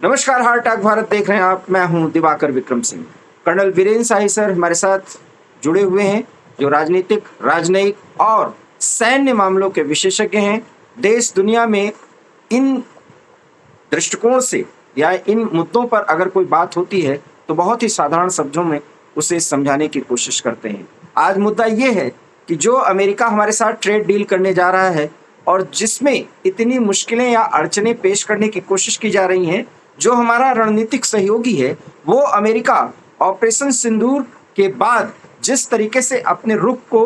नमस्कार, heart attack Bharat देख रहे हैं आप। मैं हूं दिवाकर विक्रम सिंह। कर्नल वीरेंद्र शाही सर हमारे साथ जुड़े हुए हैं, जो राजनीतिक, राजनयिक और सैन्य मामलों के विशेषज्ञ हैं। देश दुनिया में इन दृष्टिकोण से या इन मुद्दों पर अगर कोई बात होती है तो बहुत ही साधारण शब्दों में उसे समझाने की कोशिश करते हैं। आज मुद्दा ये है कि जो अमेरिका हमारे साथ ट्रेड डील करने जा रहा है और जिसमें इतनी मुश्किलें या अड़चनें पेश करने की कोशिश की जा रही हैं, जो हमारा रणनीतिक सहयोगी है, वो अमेरिका ऑपरेशन सिंदूर के बाद जिस तरीके से अपने रुख को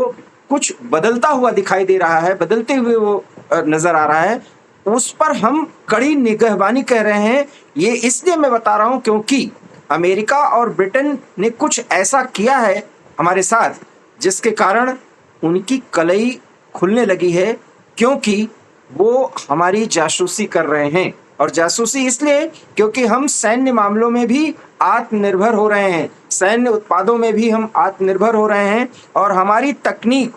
कुछ बदलता हुआ दिखाई दे रहा है, बदलते हुए वो नजर आ रहा है, उस पर हम कड़ी निगहबानी कर रहे हैं। ये इसलिए मैं बता रहा हूं क्योंकि अमेरिका और ब्रिटेन ने कुछ ऐसा किया है हमारे साथ जिसके कारण उनकी कलई खुलने लगी है, क्योंकि वो हमारी जासूसी कर रहे हैं। और जासूसी इसलिए क्योंकि हम सैन्य मामलों में भी आत्मनिर्भर हो रहे हैं, सैन्य उत्पादों में भी हम आत्मनिर्भर हो रहे हैं। और हमारी तकनीक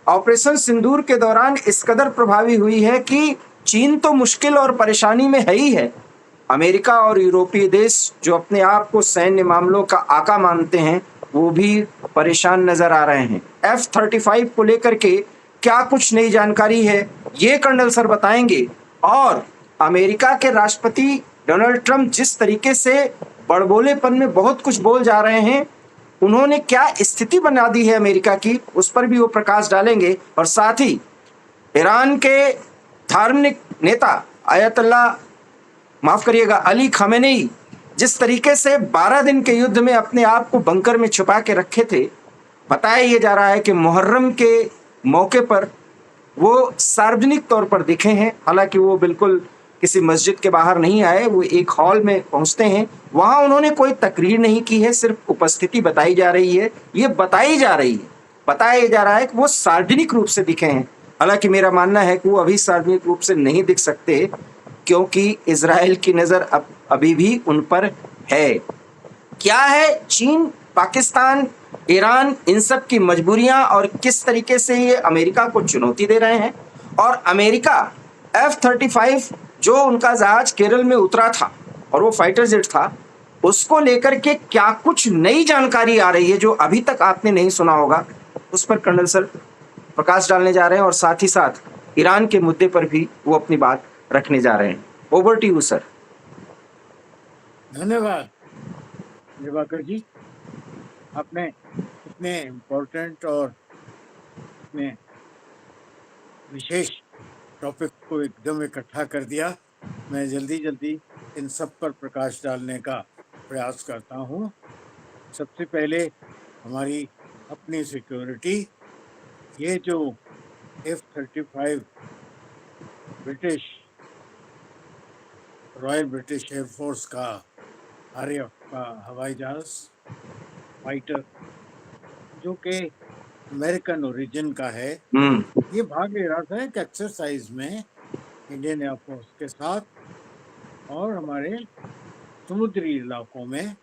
ऑपरेशन सिंदूर के दौरान इस कदर प्रभावी हुई है कि चीन तो मुश्किल और परेशानी में है ही है, अमेरिका और यूरोपीय देश जो अपने आप को सैन्य मामलों का आका मानते हैं, वो भी परेशान नजर आ रहे हैं। F-35 को लेकर के क्या कुछ नई जानकारी है, ये कर्नल सर बताएंगे। और अमेरिका के राष्ट्रपति डोनाल्ड ट्रंप जिस तरीके से बड़बोलेपन में बहुत कुछ बोल जा रहे हैं, उन्होंने क्या स्थिति बना दी है अमेरिका की, उस पर भी वो प्रकाश डालेंगे। और साथ ही ईरान के धार्मिक नेता आयतुल्ला, माफ करिएगा, अली खामेनेई जिस तरीके से 12 दिन के युद्ध में अपने आप को बंकर में छुपा के रखे थे, बताया ये जा रहा है कि मुहर्रम के मौके पर वो सार्वजनिक तौर पर दिखे हैं। हालांकि वो बिल्कुल किसी मस्जिद के बाहर नहीं आए, वो एक हॉल में पहुंचते हैं, वहां उन्होंने कोई तकरीर नहीं की है, सिर्फ उपस्थिति बताई जा रही है। ये बताई जा रही है, बताया जा रहा है कि वो सार्वजनिक रूप से दिखे हैं। हालांकि मेरा मानना है कि वो अभी सार्वजनिक रूप से नहीं दिख सकते, क्योंकि इजराइल की नजर अभी भी उन पर है। क्या है चीन, पाकिस्तान, ईरान, इन सब की मजबूरियां और किस तरीके से ये अमेरिका को चुनौती दे रहे हैं। और अमेरिका F-35 जो उनका जहाज केरल में उतरा था और वो फाइटर जेट था, उसको लेकर के क्या कुछ नई जानकारी आ रही है जो अभी तक आपने नहीं सुना होगा, उस पर कर्नल सर प्रकाश डालने जा रहे हैं। और साथ ही साथ ईरान के मुद्दे पर भी वो अपनी बात रखने जा रहे हैं। Over to you sir. धन्यवाद दिवाकर जी, आपने इतने इम्पोर्टेंट और इतने विशेष टॉपिक को एकदम इकट्ठा कर दिया। मैं जल्दी इन सब पर प्रकाश डालने का प्रयास करता हूँ। सबसे पहले हमारी अपनी सिक्योरिटी, ये जो F-35 British royal British air force का RAF का हवाई जहाज फाइटर, जो कि अमेरिकन ओरिजिन का है, ये भाग ले रहा था एक एक्सरसाइज में इंडियन एयरफोर्स के साथ और हमारे समुद्री इलाकों में।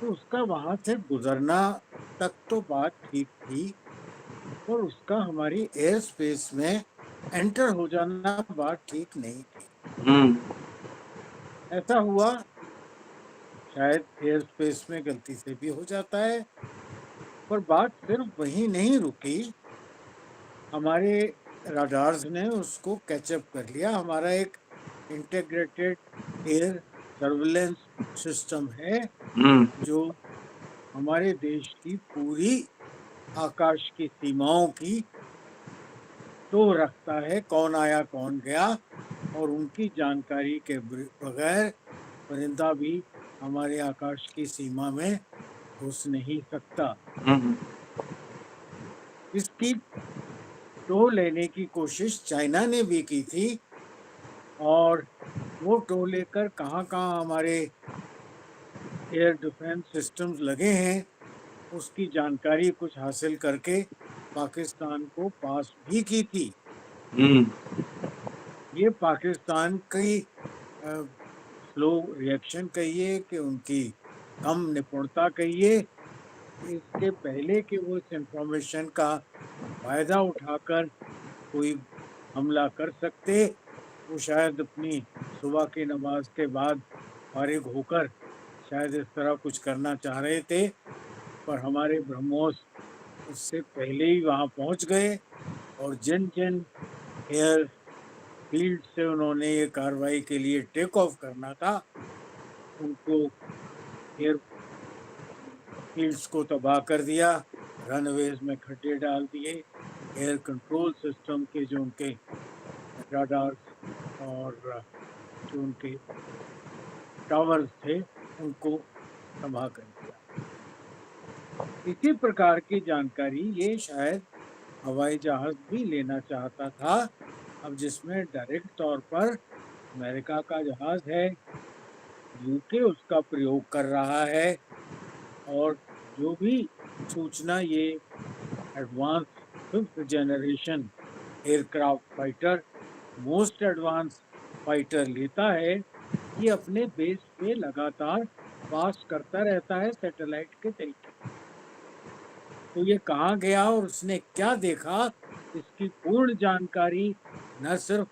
तो उसका वहां से गुजरना तक तो बात ठीक थी, और उसका हमारी एयर स्पेस में एंटर हो जाना बात ठीक नहीं थी। ऐसा हुआ, शायद एयर स्पेस में गलती से भी हो जाता है, पर बात सिर्फ वहीं नहीं रुकी। हमारे राडार्स ने उसको कैचअप कर लिया। हमारा एक इंटीग्रेटेड एयर सर्विलेंस सिस्टम है जो हमारे देश की पूरी आकाश की सीमाओं की तो रखता है, कौन आया कौन गया, और उनकी जानकारी के बगैर परिंदा भी हमारे आकाश की सीमा में घुस नहीं सकता। इसकी टो लेने की कोशिश चाइना ने भी की थी, और वो टो लेकर कहाँ कहाँ हमारे एयर डिफेंस सिस्टम्स लगे हैं उसकी जानकारी कुछ हासिल करके पाकिस्तान को पास भी की थी। ये पाकिस्तान की स्लो रिएक्शन कहिए कि उनकी कम निपुणता कहिए, इसके पहले कि वो इस इंफॉर्मेशन का फायदा उठाकर कोई हमला कर सकते, वो शायद अपनी सुबह की नमाज के बाद फारिग होकर शायद इस तरह कुछ करना चाह रहे थे, पर हमारे ब्रह्मोस उससे पहले ही वहां पहुंच गए और जिन जिन एयर फील्ड से उन्होंने ये कार्रवाई के लिए टेक ऑफ करना था, उनको एयर फील्ड्स को तबाह कर दिया, रनवेज में खड्डे डाल दिए, एयर कंट्रोल सिस्टम के जो उनके राडार और जो उनके टावर्स थे उनको तबाह कर दिया। इसी प्रकार की जानकारी ये शायद हवाई जहाज भी लेना चाहता था, अब जिसमें डायरेक्ट तौर पर अमेरिका का जहाज है, यूके उसका प्रयोग कर रहा है, और जो भी सूचना ये advance 5th generation aircraft fighter, most advance fighter लेता है, ये अपने बेस पे लगातार पास करता रहता है सैटेलाइट के तरीके। तो ये कहाँ गया और उसने क्या देखा, इसकी पूर्ण जानकारी न सिर्फ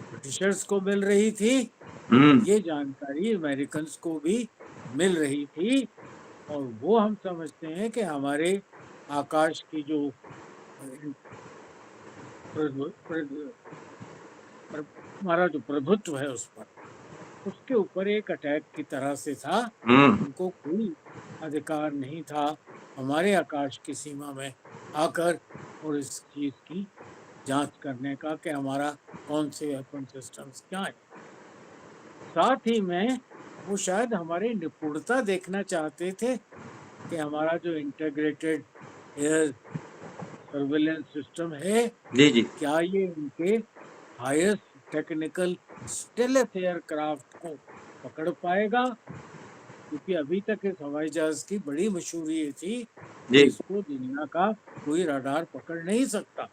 ब्रिटिशर्स को मिल रही थी, ये जानकारी अमेरिकन को भी मिल रही थी, और वो हम समझते हैं कि हमारे आकाश की जो हमारा जो प्रभुत्व है उस पर, उसके ऊपर एक अटैक की तरह से था। उनको कोई अधिकार नहीं था हमारे आकाश की सीमा में आकर और इस चीज की जांच करने का कि हमारा कौन से वेपन सिस्टम्स क्या है। साथ ही में वो शायद हमारी निपुणता देखना चाहते थे कि हमारा जो इंटीग्रेटेड एयर सर्वेलेंस सिस्टम है, क्या ये उनके हाईएस्ट टेक्निकल स्टेल्थ एयरक्राफ्ट को पकड़ पाएगा, क्योंकि अभी तक इस हवाई जहाज की बड़ी मशहूरी ये थी कि इसको दुनिया का कोई रडार पकड़ नहीं सकता,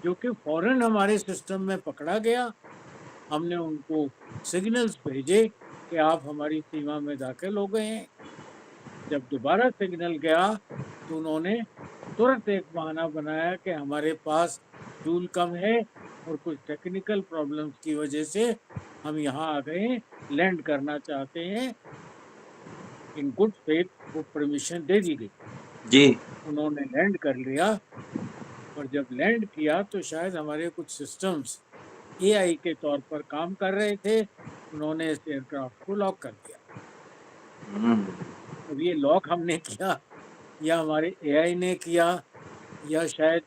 जो कि फौरन हमारे सिस्टम में पकड़ा गया। हमने उनको सिग्नल्स भेजे कि आप हमारी सीमा में दाखिल हो गए हैं। जब दोबारा सिग्नल गया तो उन्होंने तुरंत एक बहाना बनाया कि हमारे पास फ्यूल कम है और कुछ टेक्निकल प्रॉब्लम्स की वजह से हम यहाँ आ गए, लैंड करना चाहते हैं। इन गुड फेथ वो परमिशन दे दी गई, उन्होंने लैंड कर लिया, और जब लैंड किया तो शायद हमारे कुछ सिस्टम्स एआई के तौर पर काम कर रहे थे, उन्होंने इस एयरक्राफ्ट को लॉक कर दिया। अब ये लॉक हमने किया या हमारे एआई ने किया, या शायद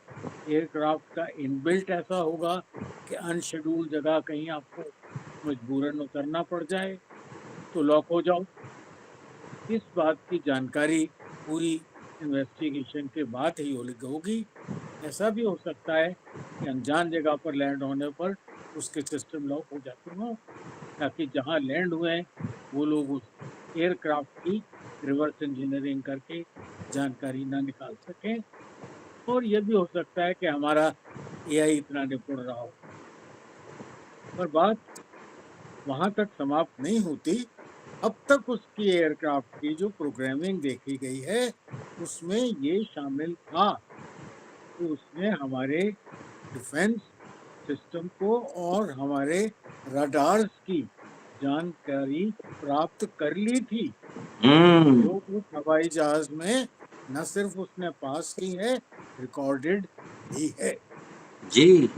एयरक्राफ्ट का इनबिल्ट ऐसा होगा कि अनशेड्यूल जगह कहीं आपको मजबूरन उतरना पड़ जाए तो लॉक हो जाओ। इस बात की जानकारी पूरी इन्वेस्टिगेशन के बाद ही होगी। ऐसा भी हो सकता है कि अनजान जगह पर लैंड होने पर उसके सिस्टम लॉक हो जाते हों, ताकि जहां लैंड हुए वो लोग उस एयरक्राफ्ट की रिवर्स इंजीनियरिंग करके जानकारी ना निकाल सकें। और यह भी हो सकता है कि हमारा एआई इतना निपुण रहा हो। पर बात वहां तक समाप्त नहीं होती। अब तक उसकी एयरक्राफ्ट की जो प्रोग्रामिंग देखी गई है उसमें ये शामिल था कि उसने हमारे डिफेंस सिस्टम को और हमारे रडार्स की जानकारी प्राप्त कर ली थी, जो उस हवाई जहाज में न सिर्फ उसने पास की है, रिकॉर्डेड भी है। जी,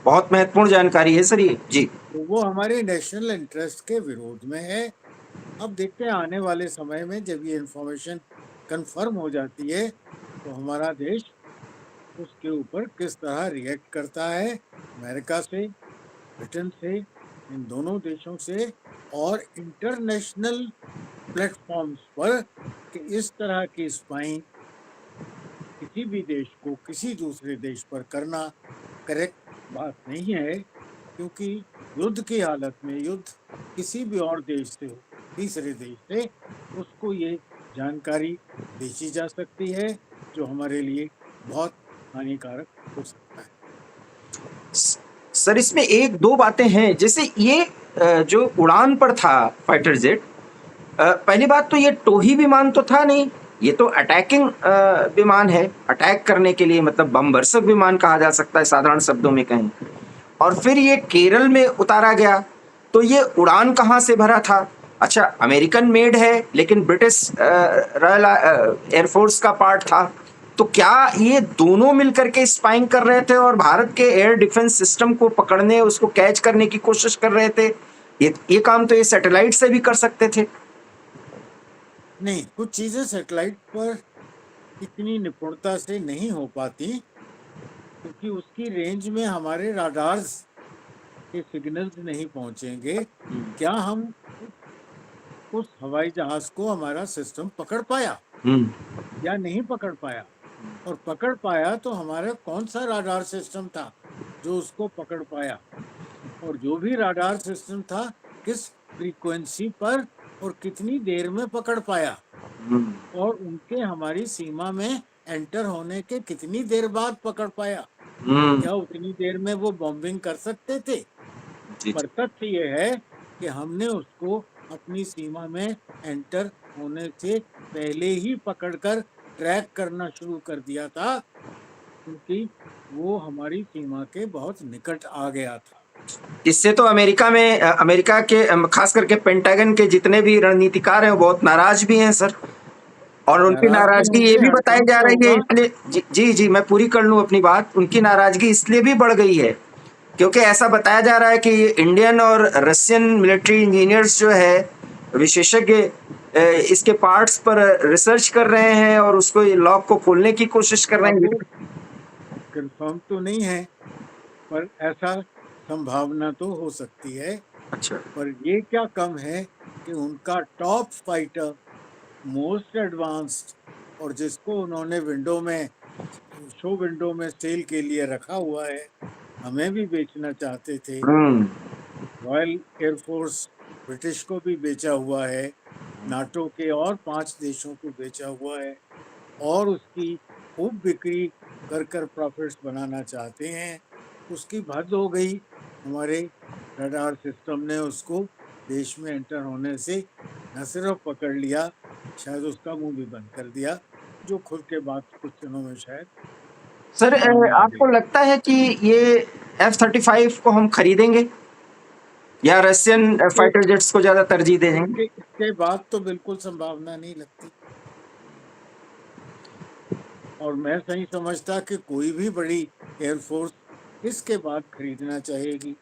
बहुत महत्वपूर्ण जानकारी है सर ये। जी, तो वो हमारे नेशनल इंटरेस्ट के विरोध में है। अब देखते हैं आने वाले समय में जब ये इंफॉर्मेशन कंफर्म हो जाती है तो हमारा देश उसके ऊपर किस तरह रिएक्ट करता है, अमेरिका से, ब्रिटेन से, इन दोनों देशों से और इंटरनेशनल प्लेटफॉर्म्स पर कि इस तरह की स्पाइंग किसी भी देश को किसी दूसरे देश पर करना करेक्ट बात नहीं है, क्योंकि युद्ध की हालत में युद्ध किसी भी और देश से हो, तीसरे देश से, उसको ये जानकारी बेची जा सकती है जो हमारे लिए बहुत हानिकारक हो सकता है। सर इसमें एक दो बातें हैं, जैसे ये जो उड़ान पर था फाइटर जेट, पहली बात तो ये टोही विमान तो था नहीं, ये तो अटैकिंग विमान है, अटैक करने के लिए, मतलब बम वर्षक विमान कहा जा सकता है साधारण शब्दों में कहें। और फिर ये केरल में उतारा गया, तो ये उड़ान कहाँ से भरा था? अच्छा, अमेरिकन मेड है लेकिन ब्रिटिश रॉयल एयरफोर्स का पार्ट था। तो क्या ये दोनों मिलकर के स्पाइंग कर रहे थे और भारत के एयर डिफेंस सिस्टम को पकड़ने, उसको कैच करने की कोशिश कर रहे थे? ये काम तो ये सैटेलाइट से भी कर सकते थे। नहीं, कुछ चीजें सैटेलाइट पर इतनी निपुणता से नहीं हो पाती, क्योंकि उसकी रेंज में हमारे राडार्स के सिग्नल्स नहीं पहुंचेंगे। क्या हम उस हवाई जहाज को हमारा सिस्टम पकड़ पाया या नहीं पकड़ पाया? और पकड़ पाया तो हमारा कौन सा राडार सिस्टम था जो उसको पकड़ पाया? और जो भी राडार सिस्टम था, किस फ्रीक्वेंसी पर और कितनी देर में पकड़ पाया? और उनके हमारी सीमा में एंटर होने के कितनी देर बाद पकड़ पाया? क्या उतनी देर में वो बॉम्बिंग कर सकते थे? पर तथ्य ये है कि हमने उसको अपनी सीमा में एंटर होने से पहले ही पकड़कर ट्रैक करना शुरू कर दिया था, क्योंकि वो हमारी सीमा के बहुत निकट आ गया था। इससे तो अमेरिका के खास करके पेंटागन के जितने भी रणनीतिकार हैं वो बहुत नाराज भी हैं सर। और उनकी नाराज तो नाराजगी ये होंगे, भी हर बताई काम जा से रही है, होगा। इसलिए जी मैं पूरी कर लूं अपनी बात। उनकी नाराजगी इसलिए भी बढ़ गई है क्योंकि ऐसा बताया जा रहा है कि इंडियन और रशियन मिलिट्री इंजीनियर्स जो है, विशेषज्ञ, इसके पार्ट्स पर रिसर्च कर रहे हैं और उसको लॉक को खोलने की कोशिश कर रहे अब वो हैं। कंफर्म तो नहीं है, पर ऐसा संभावना तो हो सकती है। अच्छा। पर ये क्या कम है कि उनका टॉप फाइटर, मोस्ट एडवांस्ड, और जिसको उन्होंने शो विंडो में सेल के लिए रखा हुआ है, हमें भी बेचना चाहते थे। हम्म। रॉयल एयरफोर्स ब्रिटिश को भी बेचा हुआ है, नाटो के और 5 देशों को बेचा हुआ है, और उसकी खूब बिक्री कर कर प्रॉफिट्स बनाना चाहते हैं। उसकी हद हो गई। हमारे रडार सिस्टम ने उसको देश में एंटर होने से न सिर्फ पकड़ लिया, शायद उसका मुंह भी बंद कर दिया, जो खुद के बाद कुछ दिनों में शायद सर, सामने आ आपको गई। लगता है कि ये F-35 को हम खरीदेंगे या रशियन इसके फाइटर जेट्स को ज्यादा तरजीह देंगे? इसके इसके बाद तो बिल्कुल संभावना नहीं लगती। और मैं सही समझता कि कोई भी बड़ी एयरफोर्स इसके बाद खरीदना चाहेगी,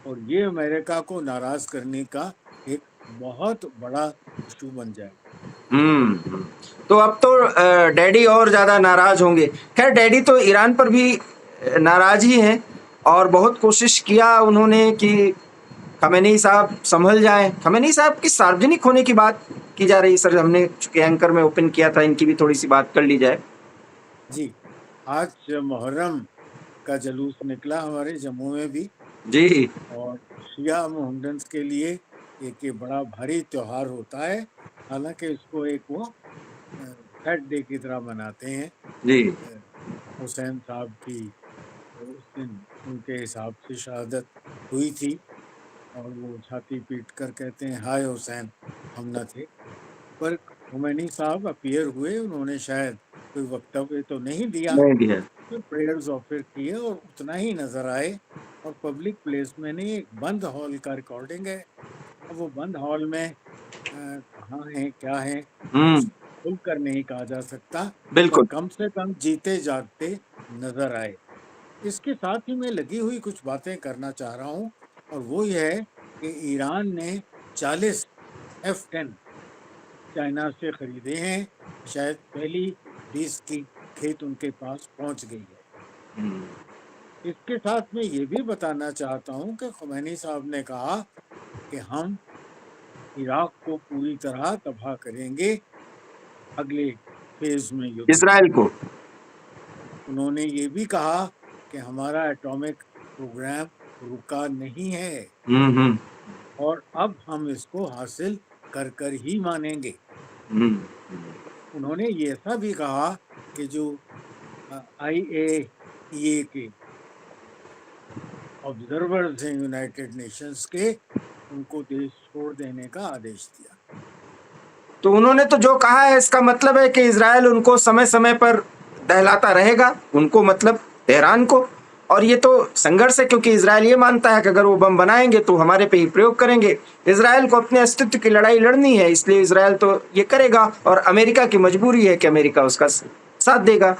और ये अमेरिका को नाराज करने का एक बहुत बड़ा इशू बन जाएगा। हम्म। तो अब तो डैडी और ज्यादा नाराज होंगे। खैर, डैडी तो ईरान पर भी नाराज ही हैं और बहुत कोशिश किया उन्होंने कि खमेनी साहब संभल जाएं। खमेनी साहब की सार्वजनिक होने की बात की जा रही है सर। हमने चूंकि एंकर में ओपन किया था, इनकी भी थोड़ी सी बात कर ली जाए। जी, आज मुहर्रम का जुलूस निकला हमारे जम्मू में भी, जी। और शिया मोहम्मडन्स के लिए एक ये बड़ा भारी त्योहार होता है। हालांकि इसको एक वो फैट डे की तरह मनाते हैं। जी। हुसैन साहब की उस दिन उनके हिसाब से शहादत हुई थी, और वो छाती पीट कर कहते हैं, हाय हुसैन, हम न थे। पर खुमैनी साहब अपीयर हुए, उन्होंने शायद कोई वक्तव्य तो नहीं दिया, नहीं दिया। तो प्रेयर्स ऑफर किए और उतना ही नजर आए। और पब्लिक प्लेस में नहीं, एक बंद हॉल का रिकॉर्डिंग है। अब वो बंद हॉल में कहाँ है क्या है, कुछ खुलकर नहीं कहा जा सकता, पर बिल्कुल। कम से कम जीते जागते नजर आए। इसके साथ ही मैं लगी हुई कुछ बातें करना चाह रहा हूँ, और वो ये है कि ईरान ने 40 F-10 चाइना से खरीदे हैं। शायद पहली 20 की खेत उनके पास पहुंच गई है। इसके साथ मैं ये भी बताना चाहता हूँ कि खुमैनी साहब ने कहा कि हम इराक को पूरी तरह तबाह करेंगे अगले फेज में युद्ध के। इसराइल को। उन्होंने ये भी कहा कि हमारा एटॉमिक प्रोग्राम रुका नहीं है, हम्म। और अब हम इसको हासिल कर कर ही मानेंगे। हम्म। उन्होंने ये ऐसा भी कहा कि जो IAEA के ऑब्जर्वर्स हैं यूनाइटेड नेशंस के, उनको देश छोड़ देने का आदेश दिया। तो उन्होंने तो जो कहा है, इसका मतलब है कि इजराइल उनको समय समय पर दहलाता रहेगा, उनको मतलब तेहरान को, और ये तो संघर्ष है, क्योंकि इजराइल ये मानता है कि अगर वो बम बनाएंगे तो हमारे पे ही प्रयोग करेंगे। इजराइल को अपने अस्तित्व की लड़ाई लड़नी है, इसलिए इजराइल तो ये करेगा, और अमेरिका की मजबूरी है कि अमेरिका उसका साथ देगा।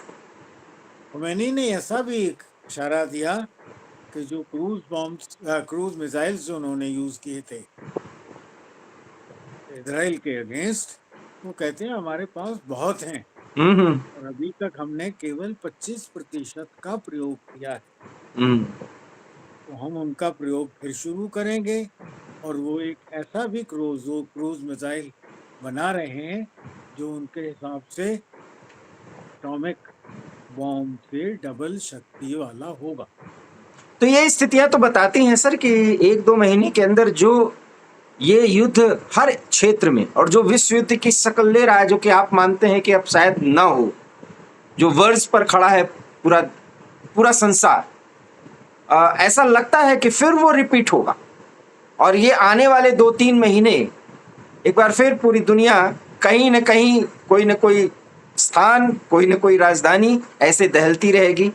khomeini ने ऐसा भी इशारा दिया कि जो क्रूज मिसाइल्स जो उन्होंने यूज किए थे इजराइल के अगेंस्ट, वो कहते हैं हमारे पास बहुत हैं हम्म और अभी तक हमने केवल 25% का प्रयोग किया है। हम्म तो हम उनका प्रयोग फिर शुरू करेंगे और वो एक ऐसा भी क्रूज मिसाइल बना रहे हैं जो उनके हिसाब से एटॉमिक बॉम्ब से डबल शक्ति वाला होगा। तो ये स्थितियां तो बताती हैं सर कि 1-2 महीने के अंदर जो ये युद्ध हर क्षेत्र में, और जो विश्व युद्ध की शक्ल ले रहा है, जो कि आप मानते हैं कि अब शायद ना हो, जो वर्ष पर खड़ा है पूरा पूरा संसार, ऐसा लगता है कि फिर वो रिपीट होगा। और ये आने वाले 2-3 महीने एक बार फिर पूरी दुनिया कहीं न कहीं, कोई न कोई स्थान, कोई न कोई राजधानी ऐसे दहलती रहेगी,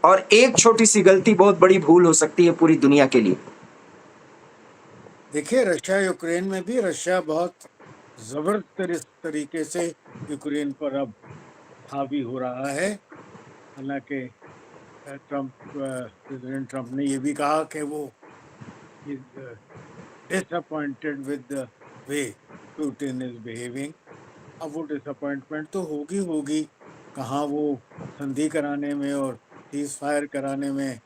और एक छोटी सी गलती बहुत बड़ी भूल हो सकती है पूरी दुनिया के लिए। देखिए, रशिया यूक्रेन में भी रशिया बहुत जबरदस्त तरीके से यूक्रेन पर अब हावी हो रहा है। हालांकि प्रेसिडेंट ट्रंप ने ये भी कहा कि वो disappointed with the way Putin is behaving. अब वो डिसअपॉइंटमेंट तो होगी, कहाँ वो संधि कराने में और सीज फायर कराने में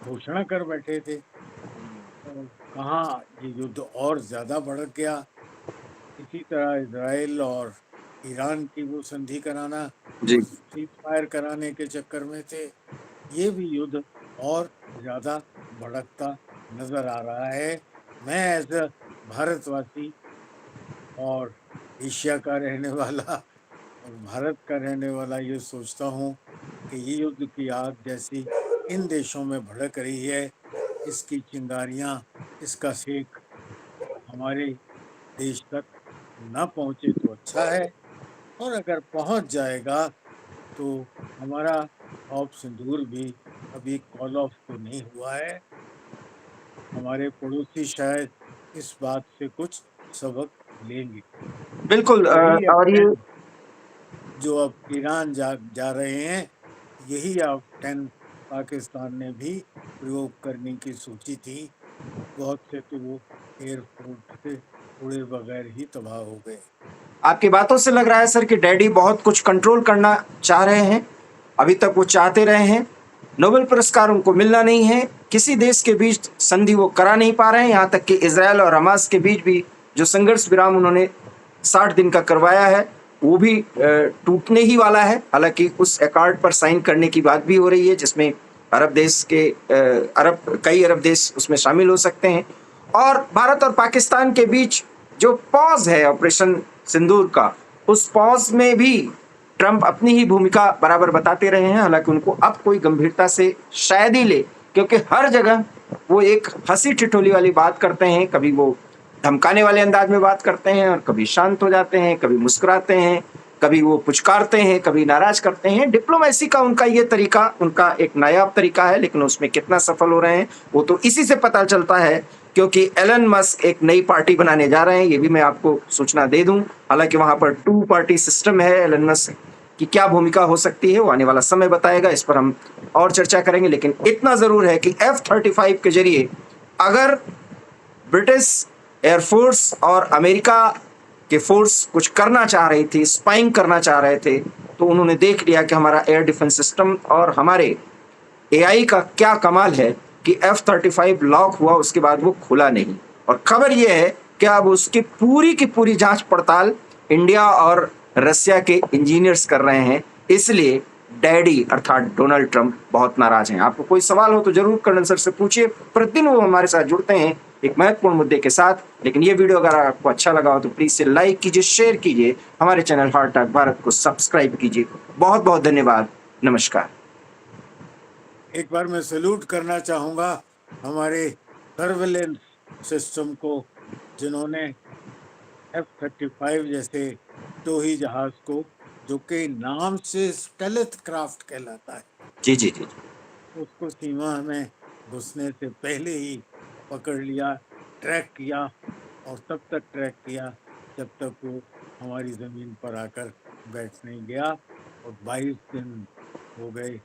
घोषणा कर बैठे थे, और कहाँ ये युद्ध और ज्यादा भड़क गया। इसी तरह इजराइल और ईरान की वो संधि कराना जी। और सीज फायर कराने के चक्कर में थे, ये भी युद्ध और ज्यादा भड़कता नजर आ रहा है। मैं एज अ भारतवासी और एशिया का रहने वाला और भारत का रहने वाला ये सोचता हूँ कि ये युद्ध की आग जैसी इन देशों में भड़क रही है, इसकी चिंगारियां, इसका सेक हमारे देश तक न पहुंचे तो अच्छा है, और अगर पहुंच जाएगा तो हमारा ऑप सिंदूर भी अभी कॉल ऑफ तो नहीं हुआ है। हमारे पड़ोसी शायद इस बात से कुछ सबक लेंगे। बिल्कुल। यही और ये F10 जो अब ईरान जा रहे हैं, यही F10 पाकिस्तान ने भी प्रयोग करने की सोची थी। बहुत से तो वो एयरपोर्ट से उड़े बगैर ही तबाह हो गए। आपकी बातों से लग रहा है सर कि डैडी बहुत कुछ कंट्रोल करना चाह रहे हैं, अभी तक वो चाहते रहे हैं। नोबेल पुरस्कार उनको मिलना नहीं है, किसी देश के बीच संधि वो करा नहीं पा रहे हैं, यहाँ तक कि इसराइल और हमास के बीच भी जो संघर्ष विराम उन्होंने 60 दिन का करवाया है, वो भी टूटने ही वाला है। हालांकि उस अकॉर्ड पर साइन करने की बात भी हो रही है, जिसमें अरब देश के कई अरब देश उसमें शामिल हो सकते हैं। और भारत और पाकिस्तान के बीच जो पॉज है ऑपरेशन सिंदूर का, उस पॉज में भी ट्रंप अपनी ही भूमिका बराबर बताते रहे हैं। हालांकि उनको अब कोई गंभीरता से शायद ही ले, क्योंकि हर जगह वो एक हंसी ठिठोली वाली बात करते हैं, कभी वो धमकाने वाले अंदाज में बात करते हैं, और कभी शांत हो जाते हैं, कभी मुस्कुराते हैं, कभी वो पुचकारते हैं, कभी नाराज करते हैं। डिप्लोमेसी का उनका ये तरीका, उनका एक नायाब तरीका है, लेकिन उसमें कितना सफल हो रहे हैं वो तो इसी से पता चलता है, क्योंकि एलन मस्क एक नई पार्टी बनाने जा रहे हैं, ये भी मैं आपको सूचना दे दूं। हालांकि वहां पर 2 पार्टी सिस्टम है। एलन मस्क की क्या भूमिका हो सकती है वो आने वाला समय बताएगा, इस पर हम और चर्चा करेंगे। लेकिन इतना जरूर है कि F-35 के जरिए अगर ब्रिटिश एयरफोर्स और अमेरिका के फोर्स कुछ करना चाह रही थी, स्पाइंग करना चाह रहे थे, तो उन्होंने देख लिया कि हमारा एयर डिफेंस सिस्टम और हमारे एआई का क्या कमाल है कि F-35 लॉक हुआ, उसके बाद वो खुला नहीं। और खबर यह है कि अब उसकी पूरी की पूरी जांच पड़ताल इंडिया और रसिया के इंजीनियर्स कर रहे हैं। इसलिए डैडी अर्थात डोनाल्ड ट्रंप बहुत नाराज हैं। आपको कोई सवाल हो तो जरूर कर्नल सर से पूछिए। प्रतिदिन वो हमारे साथ जुड़ते हैं एक महत्वपूर्ण मुद्दे के साथ। लेकिन ये वीडियो अगर आपको अच्छा लगा हो तो प्लीज से लाइक कीजिए, शेयर कीजिए, हमारे चैनल हार्ट अटैक भारत को सब्सक्राइब कीजिए। बहुत बहुत धन्यवाद। नमस्कार। एक बार मैं सैल्यूट करना चाहूंगा हमारे सर्वेलेंस सिस्टम को, जिन्होंने F-35 जैसे टोही जहाज को, जो कि नाम से स्टेल्थ क्राफ्ट कहलाता है, जी जी जी। उसको सीमा में घुसने से पहले ही पकड़ लिया, ट्रैक किया और तब तक ट्रैक किया जब तक वो हमारी जमीन पर आकर बैठ नहीं गया और 22 दिन हो गए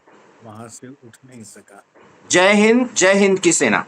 वहां से उठ नहीं सका। जय हिंद की सेना।